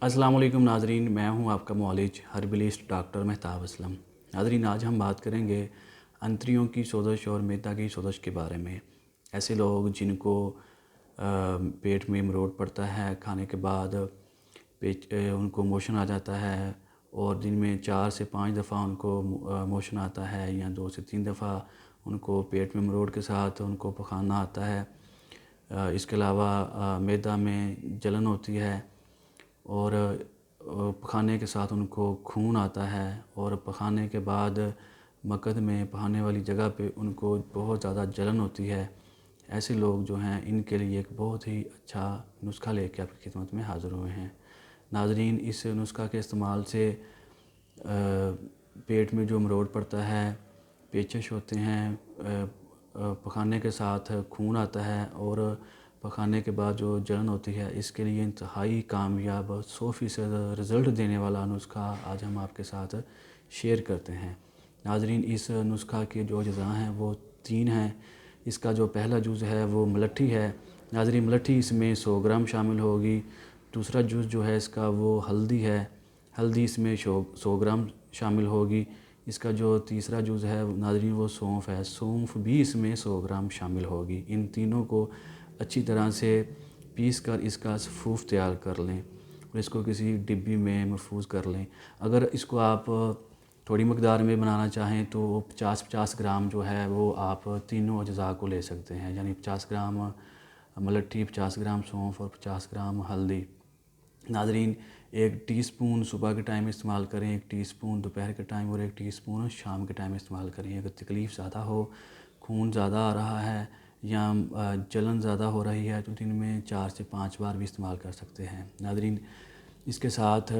अस्सलाम वालेकुम नाज़रीन, मैं हूं आपका मुआलिज हर्बलिस्ट डॉक्टर मेहताब असलम। नाज़रीन, आज हम बात करेंगे अंतड़ियों की सोजश और मैदा की सोजश के बारे में। ऐसे लोग जिनको पेट में मरोड़ पड़ता है, खाने के बाद उनको मोशन आ जाता है और दिन में 4 से 5 दफ़ा उनको मोशन आता है या 2 से 3 दफ़ा उनको पेट में मरोड़ के साथ उनको पखाना आता है। इसके अलावा मैदा में जलन होती है और पखाने के साथ उनको खून आता है और पखाने के बाद मकद में पखाने वाली जगह पे उनको बहुत ज़्यादा जलन होती है। ऐसे लोग जो हैं, इनके लिए एक बहुत ही अच्छा नुस्खा लेके आपकी खिदमत में हाज़िर हुए हैं। नाज़रीन, इस नुस्खा के इस्तेमाल से पेट में जो मरोड़ पड़ता है, पेचिश होते हैं, पखाने के साथ खून आता है और पखाने के बाद जो जलन होती है, इसके लिए इंतहाई कामयाब 100% रिज़ल्ट देने वाला नुस्खा आज हम आपके साथ शेयर करते हैं। नाज़रीन, इस नुस्खा के जो अज़्ज़ा हैं वो 3 हैं। इसका जो पहला जूज़ है वो मलट्ठी है। नाज़रीन, मलट्ठी इसमें 100 ग्राम शामिल होगी। दूसरा जूज़ जो है इसका वो हल्दी है। हल्दी इसमें 100 ग्राम शामिल होगी। इसका जो तीसरा जूज़ है नाज़रीन वो सौंफ है। सौंफ भी इसमें 100 ग्राम शामिल होगी। इन तीनों को अच्छी तरह से पीस कर इसका सफ़ूफ तैयार कर लें और इसको किसी डिब्बी में महफूज कर लें। अगर इसको आप थोड़ी मकदार में बनाना चाहें तो 50-50 ग्राम जो है वो आप तीनों अज्ज़ा को ले सकते हैं, यानी 50 ग्राम मलट्ठी, 50 ग्राम सौंफ और 50 ग्राम हल्दी। नाज़रीन, 1 टीस्पून सुबह के टाइम इस्तेमाल करें, 1 टीस्पून दोपहर के टाइम और 1 टीस्पून शाम के टाइम इस्तेमाल करें। अगर तकलीफ़ ज़्यादा हो, खून ज़्यादा आ रहा है या जलन ज़्यादा हो रही है तो दिन में 4 से 5 बार भी इस्तेमाल कर सकते हैं। नाज़रीन, इसके साथ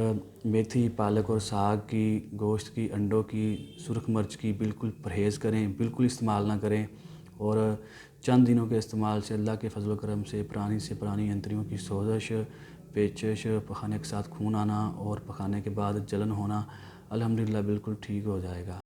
मेथी, पालक और साग की, गोश्त की, अंडों की, सुरख मिर्च की बिल्कुल परहेज़ करें, बिल्कुल इस्तेमाल ना करें। और चंद दिनों के इस्तेमाल से अल्लाह के फजल करम से पुरानी अंतड़ियों की सोजश, पेचिश, पखाने के साथ खून आना और पखाने के बाद जलन होना अल्हम्दुलिल्लाह बिल्कुल ठीक हो जाएगा।